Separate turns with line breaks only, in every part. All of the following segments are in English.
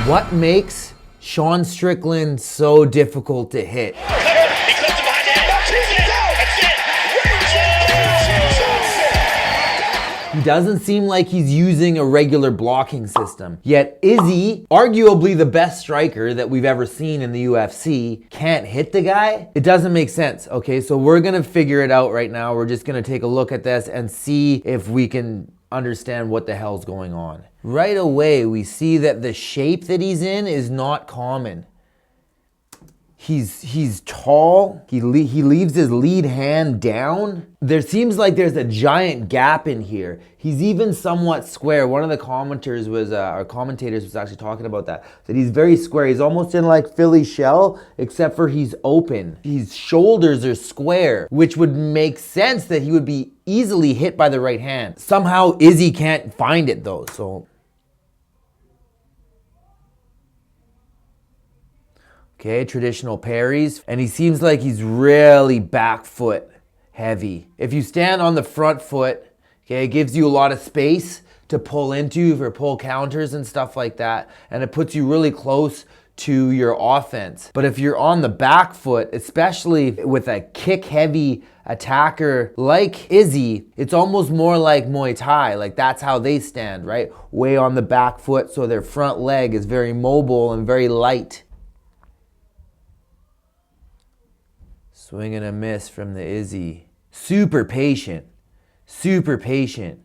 What makes Sean Strickland so difficult to hit? He doesn't seem like he's using a regular blocking system. Yet Izzy, arguably the best striker that we've ever seen in the UFC, can't hit the guy? It doesn't make sense, okay? So we're gonna figure it out right now. We're just gonna take a look at this and see if we can understand what the hell's going on. Right away, we see that the shape that he's in is not common. He's tall. He leaves his lead hand down. There seems like there's a giant gap in here. He's even somewhat square. One of the commentators was actually talking about that he's very square. He's almost in like Philly shell, except for he's open. His shoulders are square, which would make sense that he would be easily hit by the right hand. Somehow Izzy can't find it though, so. Okay, traditional parries. And he seems like he's really back foot heavy. If you stand on the front foot, okay, it gives you a lot of space to pull into for pull counters and stuff like that. And it puts you really close to your offense. But if you're on the back foot, especially with a kick heavy attacker like Izzy, it's almost more like Muay Thai. Like that's how they stand, right? Way on the back foot, so their front leg is very mobile and very light. Swing and a miss from the Izzy. Super patient. Super patient.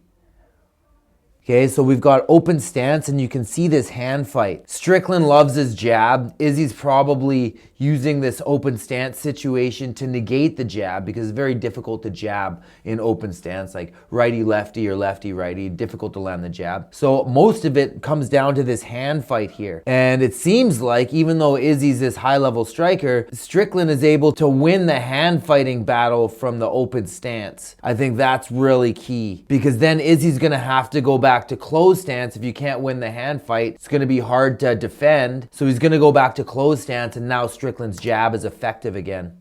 Okay, so we've got open stance and you can see this hand fight. Strickland loves his jab. Izzy's probably using this open stance situation to negate the jab because it's very difficult to jab in open stance, like righty lefty or lefty righty, difficult to land the jab. So most of it comes down to this hand fight here. And it seems like even though Izzy's this high level striker, Strickland is able to win the hand fighting battle from the open stance. I think that's really key because then Izzy's gonna have to go back to closed stance. If you can't win the hand fight, it's going to be hard to defend. So he's going to go back to closed stance, and now Strickland's jab is effective again.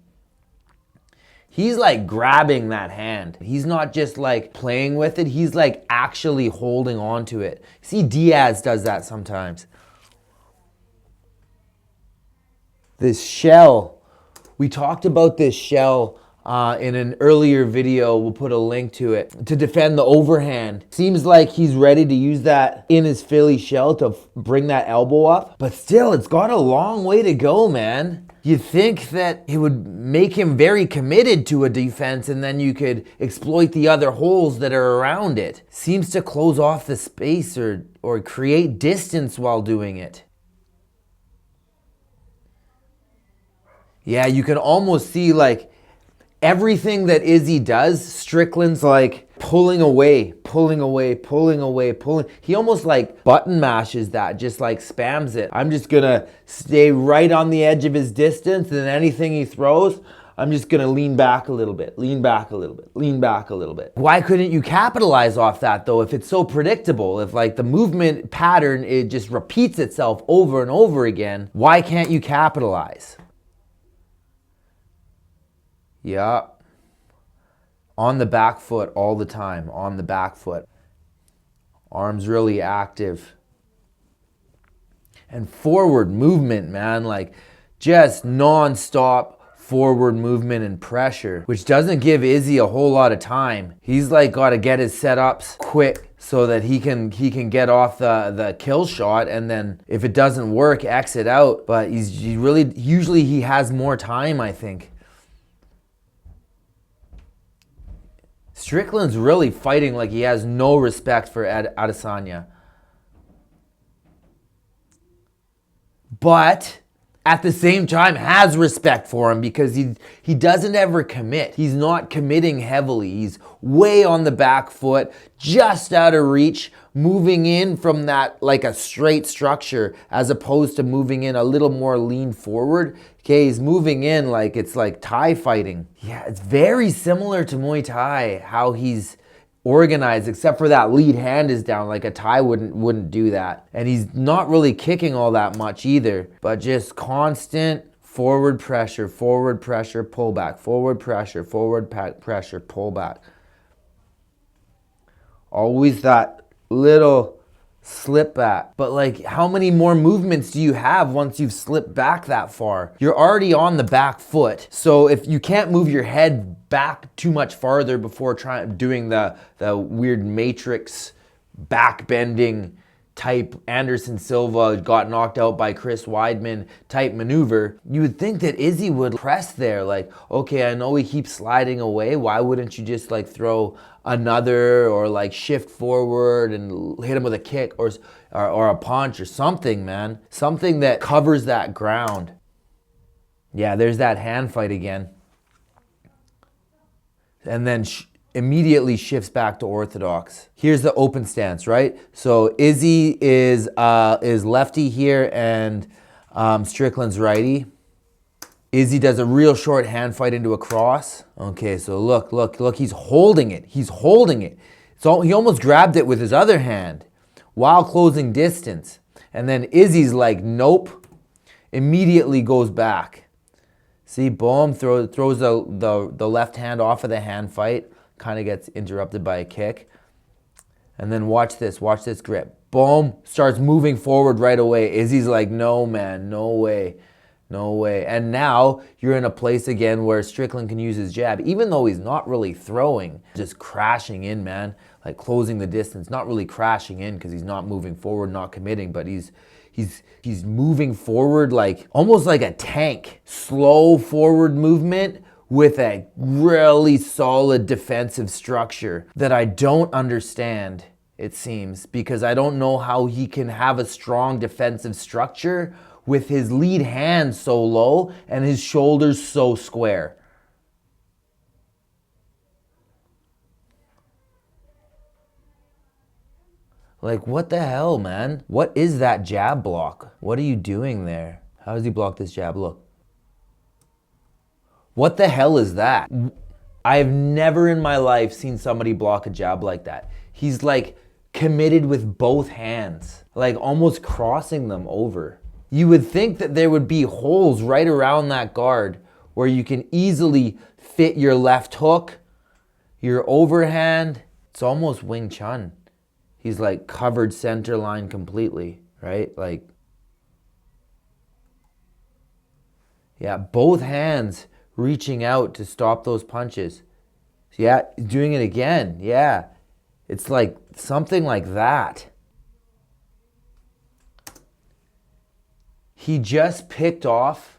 He's like grabbing that hand. He's not just like playing with it. He's like actually holding on to it. See, Diaz does that sometimes. This shell, we talked about this shell in an earlier video. We'll put a link to it, to defend the overhand. Seems like he's ready to use that in his Philly shell to bring that elbow up, but still it's got a long way to go, man. You'd think that it would make him very committed to a defense and then you could exploit the other holes that are around it. Seems to close off the space or create distance while doing it. Yeah, you can almost see like everything that Izzy does, Strickland's like pulling away. He almost like button mashes that, just like spams it. I'm just gonna stay right on the edge of his distance, and then anything he throws, I'm just gonna lean back a little bit. Why couldn't you capitalize off that though if it's so predictable? If like the movement pattern, it just repeats itself over and over again, why can't you capitalize? Yeah. On the back foot all the time, on the back foot. Arms really active. And forward movement, man, like just non-stop forward movement and pressure, which doesn't give Izzy a whole lot of time. He's like got to get his setups quick so that he can get off the kill shot, and then if it doesn't work, exit out. But usually he has more time, I think. Strickland's really fighting like he has no respect for Adesanya. But at the same time has respect for him because he doesn't ever commit. He's not committing heavily. He's way on the back foot, just out of reach, moving in from that like a straight structure as opposed to moving in a little more lean forward. Okay, he's moving in like it's like Thai fighting. Yeah, it's very similar to Muay Thai, how he's organized, except for that lead hand is down. Like a Thai wouldn't do that. And he's not really kicking all that much either, but just constant forward pressure, pullback, forward pressure, pullback. Always that little slip back. But like, how many more movements do you have once you've slipped back that far? You're already on the back foot. So if you can't move your head back too much farther before doing the weird matrix back bending type Anderson Silva got knocked out by Chris Weidman type maneuver, you would think that Izzy would press there. Like, okay, I know he keeps sliding away. Why wouldn't you just like throw another or like shift forward and hit him with a kick or a punch or something, man? Something that covers that ground. Yeah, there's that hand fight again. And then immediately shifts back to orthodox. Here's the open stance, right? So Izzy is lefty here and Strickland's righty. Izzy does a real short hand fight into a cross. Okay, so look, he's holding it. He's holding it. So he almost grabbed it with his other hand while closing distance. And then Izzy's like, nope, immediately goes back. See, boom, throws the left hand off of the hand fight. Kind of gets interrupted by a kick. And then watch this grip. Boom, starts moving forward right away. Izzy's like, no, man, no way. No way. And now you're in a place again where Strickland can use his jab, even though he's not really throwing, just crashing in, man, like closing the distance, not really crashing in because he's not moving forward, not committing, but he's moving forward like almost like a tank, slow forward movement with a really solid defensive structure that I don't understand, it seems, because I don't know how he can have a strong defensive structure with his lead hand so low and his shoulders so square. Like, what the hell, man? What is that jab block? What are you doing there? How does he block this jab? Look. What the hell is that? I've never in my life seen somebody block a jab like that. He's like committed with both hands, like almost crossing them over. You would think that there would be holes right around that guard where you can easily fit your left hook, your overhand. It's almost Wing Chun. He's like covered center line completely, right? Like, yeah, both hands reaching out to stop those punches. Yeah, doing it again. Yeah, it's like something like that. He just picked off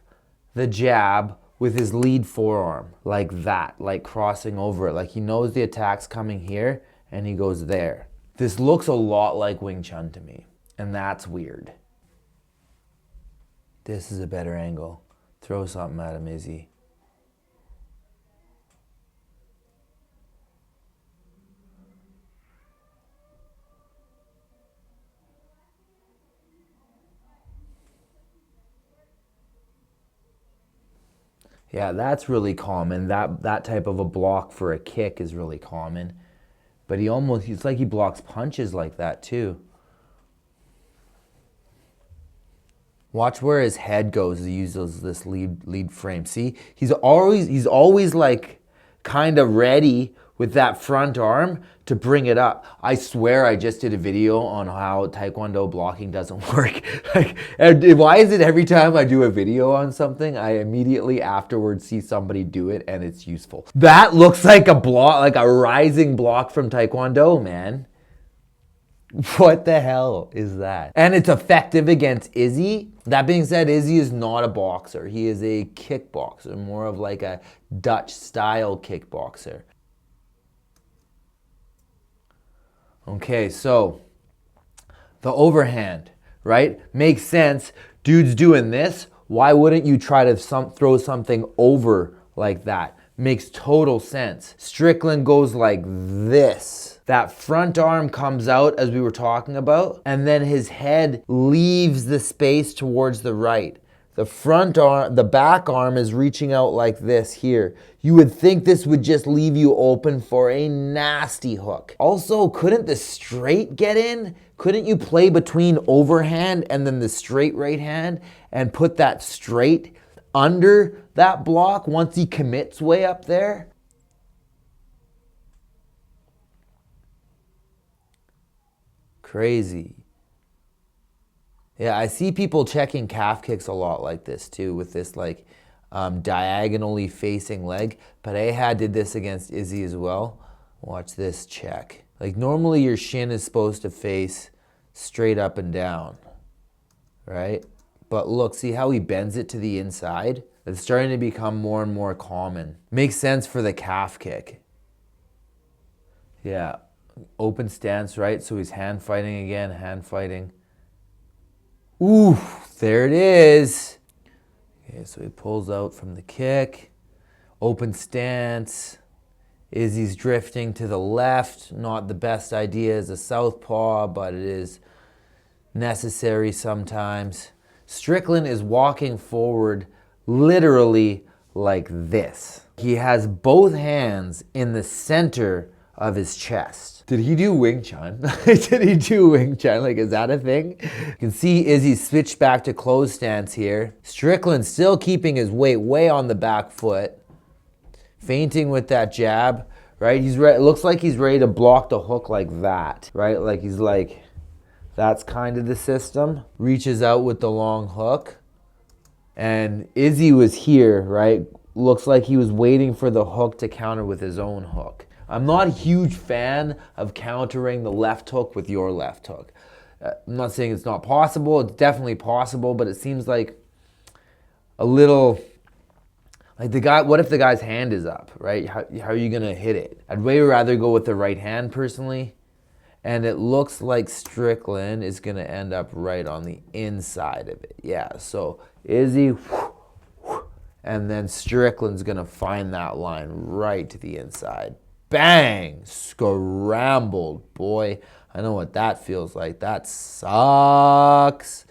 the jab with his lead forearm like that, like crossing over it. Like he knows the attack's coming here and he goes there. This looks a lot like Wing Chun to me, and that's weird. This is a better angle. Throw something at him, Izzy. Yeah, that's really common. That type of a block for a kick is really common. But it's like he blocks punches like that too. Watch where his head goes. He uses this lead frame. See, he's always like kind of ready with that front arm to bring it up. I swear I just did a video on how Taekwondo blocking doesn't work. Like, why is it every time I do a video on something, I immediately afterwards see somebody do it and it's useful? That looks like a block, like a rising block from Taekwondo, man. What the hell is that? And it's effective against Izzy. That being said, Izzy is not a boxer. He is a kickboxer, more of like a Dutch style kickboxer. Okay, so the overhand, right? Makes sense. Dude's doing this. Why wouldn't you try to throw something over like that? Makes total sense. Strickland goes like this. That front arm comes out as we were talking about, and then his head leaves the space towards the right. The front arm, the back arm is reaching out like this here. You would think this would just leave you open for a nasty hook. Also, couldn't the straight get in? Couldn't you play between overhand and then the straight right hand and put that straight under that block once he commits way up there? Crazy. Yeah, I see people checking calf kicks a lot like this too, with this like diagonally facing leg. But Ahad did this against Izzy as well. Watch this check. Like normally your shin is supposed to face straight up and down, right? But look, see how he bends it to the inside? It's starting to become more and more common. Makes sense for the calf kick. Yeah, open stance, right? So he's hand fighting again, hand fighting. Ooh, there it is. Okay, so he pulls out from the kick. Open stance. Izzy's drifting to the left. Not the best idea as a southpaw, but it is necessary sometimes. Strickland is walking forward literally like this. He has both hands in the center of his chest. Did he do Wing Chun? Did he do Wing Chun? Like, is that a thing? You can see Izzy switched back to closed stance here. Strickland still keeping his weight way on the back foot. Feinting with that jab, right? It looks like he's ready to block the hook like that, right? Like he's like, that's kind of the system. Reaches out with the long hook. And Izzy was here, right? Looks like he was waiting for the hook to counter with his own hook. I'm not a huge fan of countering the left hook with your left hook. I'm not saying it's not possible. It's definitely possible, but it seems like a little... Like the guy, what if the guy's hand is up, right? How are you gonna hit it? I'd way rather go with the right hand personally. And it looks like Strickland is gonna end up right on the inside of it. Yeah, so Izzy, and then Strickland's gonna find that line right to the inside. Bang! Scrambled, boy. I know what that feels like. That sucks.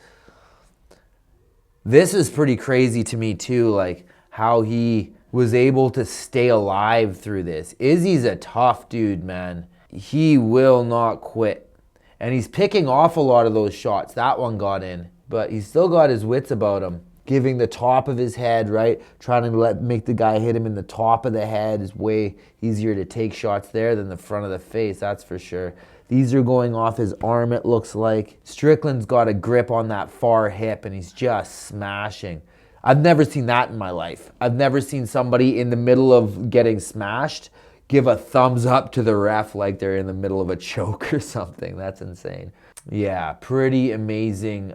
This is pretty crazy to me too, like how he was able to stay alive through this. Izzy's a tough dude, man. He will not quit. And he's picking off a lot of those shots. That one got in. But he's still got his wits about him. Giving the top of his head, right? Trying to make the guy hit him in the top of the head is way easier to take shots there than the front of the face, that's for sure. These are going off his arm, it looks like. Strickland's got a grip on that far hip and he's just smashing. I've never seen that in my life. I've never seen somebody in the middle of getting smashed give a thumbs up to the ref like they're in the middle of a choke or something. That's insane. Yeah, pretty amazing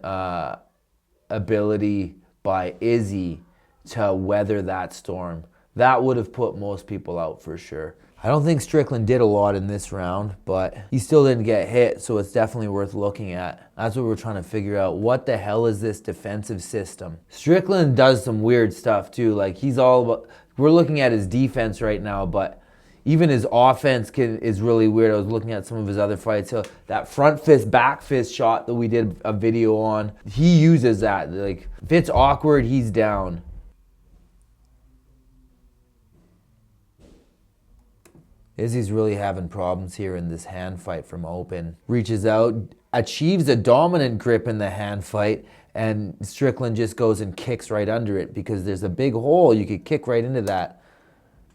ability by Izzy to weather that storm. That would have put most people out for sure. I don't think Strickland did a lot in this round, but he still didn't get hit, so it's definitely worth looking at. That's what we're trying to figure out. What the hell is this defensive system? Strickland does some weird stuff too. Like he's all about, we're looking at his defense right now, but even his offense is really weird. I was looking at some of his other fights. So that front fist, back fist shot that we did a video on, he uses that. Like if it's awkward, he's down. Izzy's really having problems here in this hand fight from open. Reaches out, achieves a dominant grip in the hand fight, and Strickland just goes and kicks right under it because there's a big hole. You could kick right into that.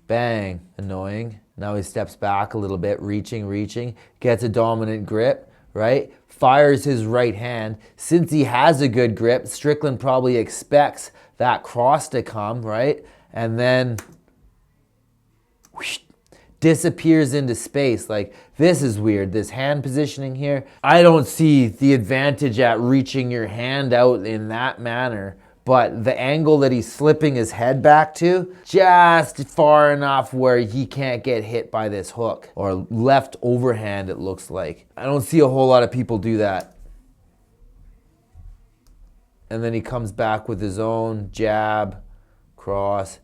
Bang. Annoying. Now he steps back a little bit, reaching, gets a dominant grip, right? Fires his right hand. Since he has a good grip, Strickland probably expects that cross to come, right? And then whoosh, disappears into space. Like, this is weird. This hand positioning here. I don't see the advantage at reaching your hand out in that manner, but the angle that he's slipping his head back to, just far enough where he can't get hit by this hook. Or left overhand, it looks like. I don't see a whole lot of people do that. And then he comes back with his own jab, cross.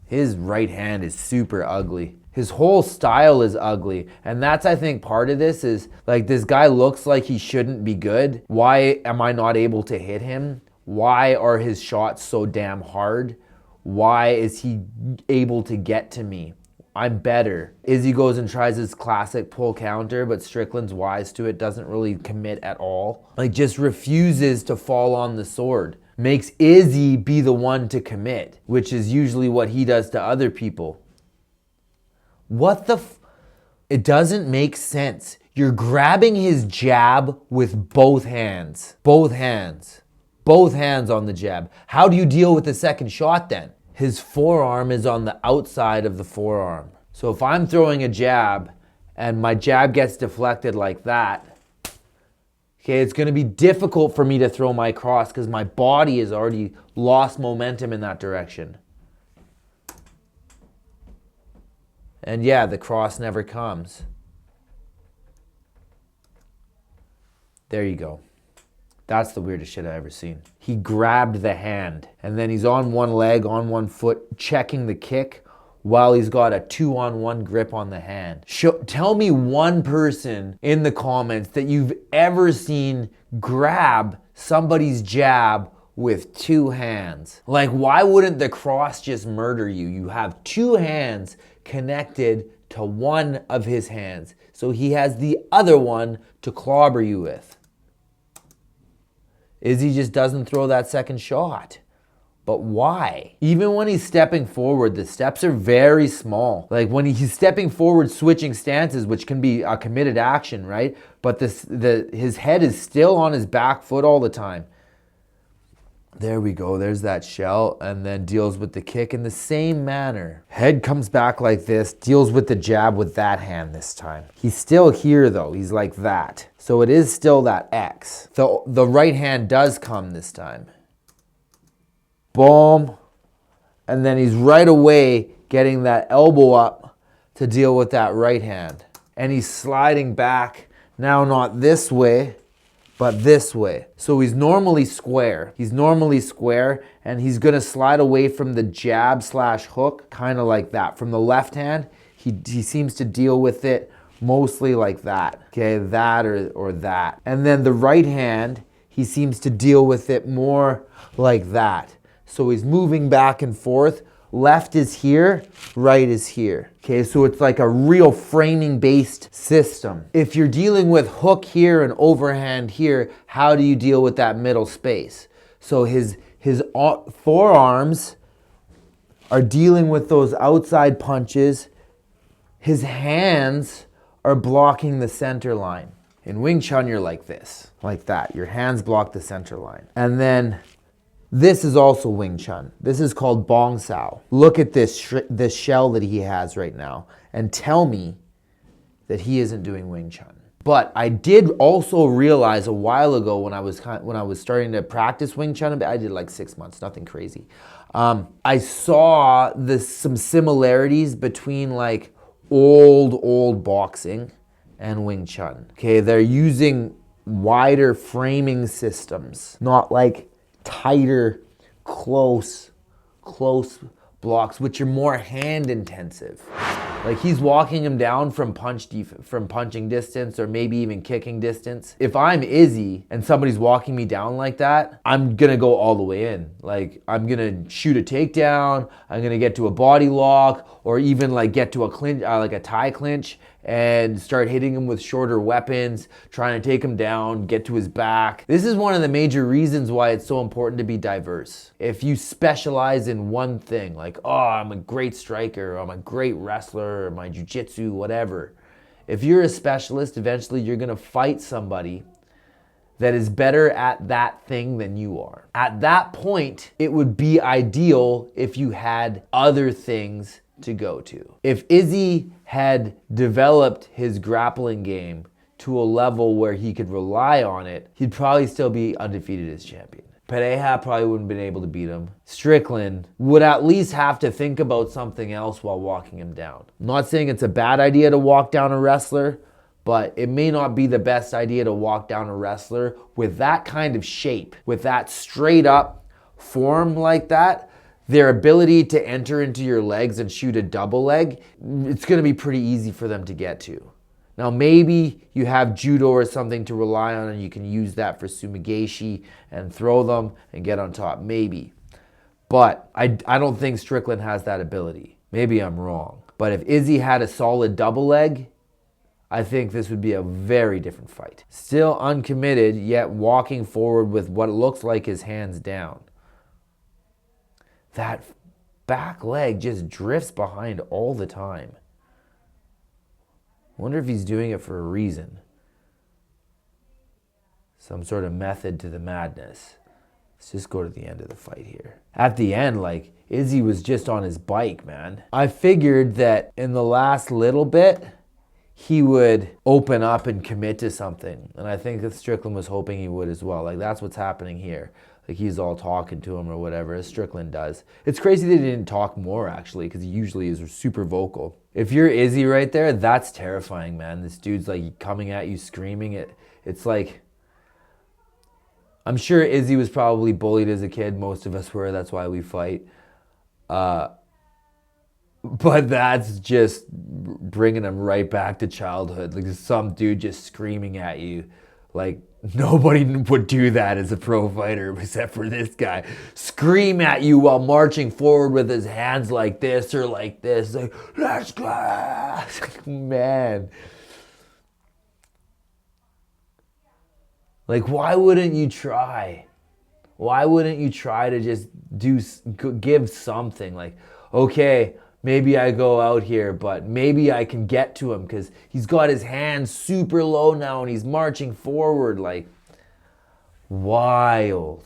His right hand is super ugly. His whole style is ugly. And that's, I think, part of this is, like, this guy looks like he shouldn't be good. Why am I not able to hit him? Why are his shots so damn hard? Why is he able to get to me? I'm better. Izzy goes and tries his classic pull counter, but Strickland's wise to it, doesn't really commit at all. Like, just refuses to fall on the sword. Makes Izzy be the one to commit, which is usually what he does to other people. What the it doesn't make sense. You're grabbing his jab with both hands. Both hands. Both hands on the jab. How do you deal with the second shot then? His forearm is on the outside of the forearm. So if I'm throwing a jab and my jab gets deflected like that, okay, it's going to be difficult for me to throw my cross because my body has already lost momentum in that direction. And yeah, the cross never comes. There you go. That's the weirdest shit I've ever seen. He grabbed the hand, and then he's on one leg, on one foot, checking the kick while he's got a 2-on-1 grip on the hand. Tell me one person in the comments that you've ever seen grab somebody's jab with two hands. Like, why wouldn't the cross just murder you? You have two hands connected to one of his hands, so he has the other one to clobber you with. Izzy just doesn't throw that second shot. But why? Even when he's stepping forward, the steps are very small. Like when he's stepping forward, switching stances, which can be a committed action, right? But his head is still on his back foot all the time. There we go, there's that shell, and then deals with the kick in the same manner. Head comes back like this, deals with the jab with that hand this time. He's still here though, he's like that. So it is still that X. The right hand does come this time. Boom. And then he's right away getting that elbow up to deal with that right hand. And he's sliding back, now not this way, but this way. So he's normally square. He's normally square, and he's gonna slide away from the jab slash hook, kind of like that. From the left hand, he seems to deal with it mostly like that. Okay, that or that. And then the right hand, he seems to deal with it more like that. So he's moving back and forth. Left is here, right is here. Okay, so it's like a real framing based system. If you're dealing with hook here and overhand here, how do you deal with that middle space? So his forearms are dealing with those outside punches. His hands are blocking the center line. In Wing Chun, you're like this, like that. Your hands block the center line. And then this is also Wing Chun. This is called Bong Sao. Look at this shell that he has right now and tell me that he isn't doing Wing Chun. But I did also realize a while ago when I was starting to practice Wing Chun, I did like 6 months, nothing crazy. I saw some similarities between like old boxing and Wing Chun. Okay, they're using wider framing systems, not like tighter, close blocks, which are more hand intensive. Like he's walking him down from punching distance or maybe even kicking distance. If I'm Izzy and somebody's walking me down like that, I'm gonna go all the way in. Like I'm gonna shoot a takedown, I'm gonna get to a body lock, or even like get to a clinch, like a tie clinch, and start hitting him with shorter weapons, trying to take him down, get to his back. This is one of the major reasons why it's so important to be diverse. If you specialize in one thing, like, oh, I'm a great striker, or I'm a great wrestler, or my jiu-jitsu, whatever. If you're a specialist, eventually you're gonna fight somebody that is better at that thing than you are. At that point, it would be ideal if you had other things to go to. If Izzy had developed his grappling game to a level where he could rely on it, he'd probably still be undefeated as champion. Pereira probably wouldn't have been able to beat him. Strickland would at least have to think about something else while walking him down. I'm not saying it's a bad idea to walk down a wrestler, but it may not be the best idea to walk down a wrestler with that kind of shape, with that straight up form like that. Their ability to enter into your legs and shoot a double leg, it's going to be pretty easy for them to get to. Now maybe you have judo or something to rely on and you can use that for sumigashi and throw them and get on top, maybe. But I don't think Strickland has that ability. Maybe I'm wrong. But if Izzy had a solid double leg, I think this would be a very different fight. Still uncommitted, yet walking forward with what looks like his hands down. That back leg just drifts behind all the time. I wonder if he's doing it for a reason. Some sort of method to the madness. Let's just go to the end of the fight here. At the end, like, Izzy was just on his bike, man. I figured that in the last little bit, he would open up and commit to something. And I think that Strickland was hoping he would as well. Like, that's what's happening here. Like, he's all talking to him or whatever, as Strickland does. It's crazy that he didn't talk more, actually, because he usually is super vocal. If you're Izzy right there, that's terrifying, man. This dude's, like, coming at you, screaming it. It's like, I'm sure Izzy was probably bullied as a kid. Most of us were. That's why we fight. But that's just bringing him right back to childhood. Like, some dude just screaming at you. Like, nobody would do that as a pro fighter except for this guy. Scream at you while marching forward with his hands like this or like this. Like, let's go. Man. Like, why wouldn't you try? Why wouldn't you try to just give something? Like, okay, maybe I go out here, but maybe I can get to him because he's got his hands super low now and he's marching forward. Like, wild.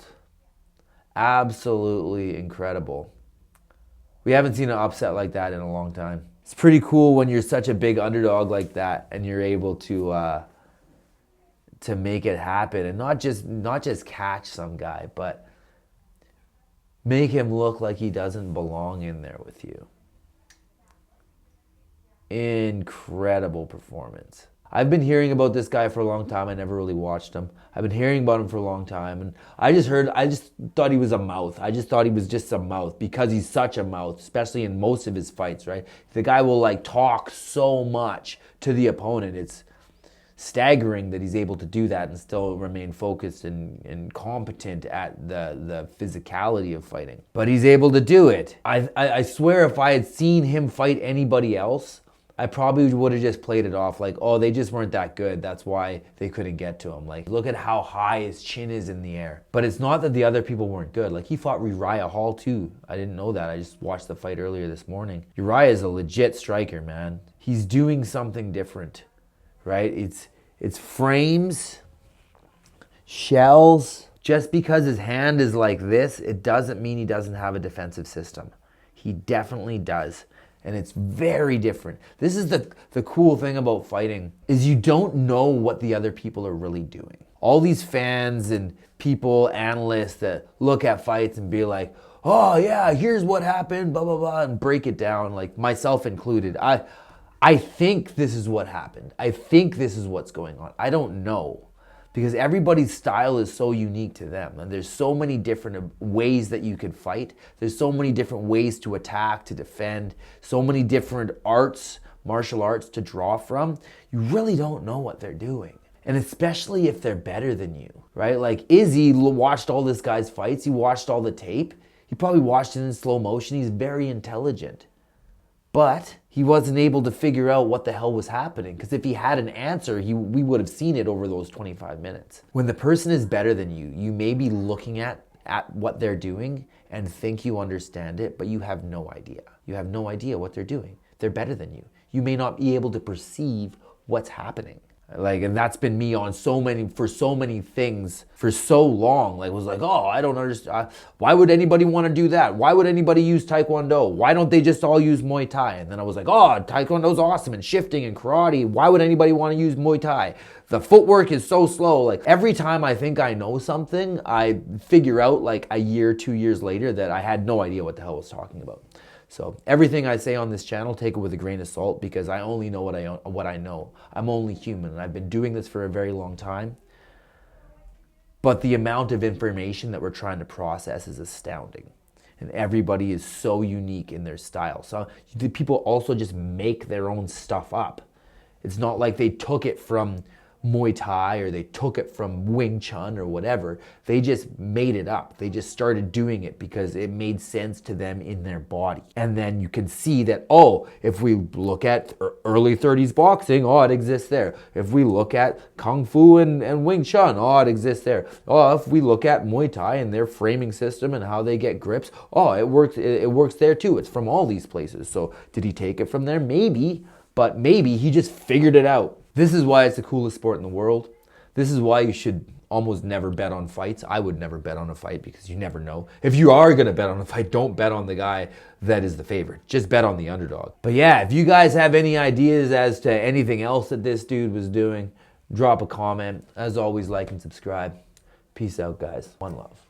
Absolutely incredible. We haven't seen an upset like that in a long time. It's pretty cool when you're such a big underdog like that and you're able to make it happen and not just catch some guy, but make him look like he doesn't belong in there with you. Incredible performance. I've been hearing about this guy for a long time. I never really watched him. I've been hearing about him for a long time, and I just thought he was a mouth. I just thought he was just a mouth because he's such a mouth, especially in most of his fights, right? The guy will like talk so much to the opponent. It's staggering that he's able to do that and still remain focused and competent at the physicality of fighting. But he's able to do it. I swear if I had seen him fight anybody else, I probably would have just played it off like, oh, they just weren't that good. That's why they couldn't get to him. Like, look at how high his chin is in the air. But it's not that the other people weren't good. Like, he fought Uriah Hall too. I didn't know that. I just watched the fight earlier this morning. Uriah is a legit striker, man. He's doing something different, right? It's frames, shells. Just because his hand is like this, it doesn't mean he doesn't have a defensive system. He definitely does. And it's very different. This is the cool thing about fighting, is you don't know what the other people are really doing. All these fans and people, analysts that look at fights and be like, oh yeah, here's what happened, blah, blah, blah, and break it down, like myself included. I think this is what happened. I think this is what's going on. I don't know. Because everybody's style is so unique to them. And there's so many different ways that you could fight. There's so many different ways to attack, to defend. So many different arts, martial arts to draw from. You really don't know what they're doing. And especially if they're better than you, right? Like Izzy watched all this guy's fights. He watched all the tape. He probably watched it in slow motion. He's very intelligent. But he wasn't able to figure out what the hell was happening. Because if he had an answer, we would have seen it over those 25 minutes. When the person is better than you, you may be looking at what they're doing and think you understand it, but you have no idea. You have no idea what they're doing. They're better than you. You may not be able to perceive what's happening. Like, and that's been me on so many things for so long. Like, it was like, oh, I don't understand. Why would anybody want to do that? Why would anybody use Taekwondo? Why don't they just all use Muay Thai? And then I was like, oh, Taekwondo's awesome, and shifting and karate. Why would anybody want to use Muay Thai? The footwork is so slow. Like, every time I think I know something, I figure out like a year, 2 years later that I had no idea what the hell I was talking about. So everything I say on this channel, take it with a grain of salt, because I only know what I know. I'm only human, and I've been doing this for a very long time. But the amount of information that we're trying to process is astounding. And everybody is so unique in their style. So people also just make their own stuff up. It's not like they took it from Muay Thai or they took it from Wing Chun or whatever. They just made it up. They just started doing it because it made sense to them in their body. And then you can see that, oh, if we look at early 30s boxing, oh, it exists there. If we look at Kung Fu and Wing Chun, oh, it exists there. Oh, if we look at Muay Thai and their framing system and how they get grips, oh, it works there too. It's from all these places. So did he take it from there? Maybe, but maybe he just figured it out. This is why it's the coolest sport in the world. This is why you should almost never bet on fights. I would never bet on a fight because you never know. If you are going to bet on a fight, don't bet on the guy that is the favorite. Just bet on the underdog. But yeah, if you guys have any ideas as to anything else that this dude was doing, drop a comment. As always, like and subscribe. Peace out, guys. One love.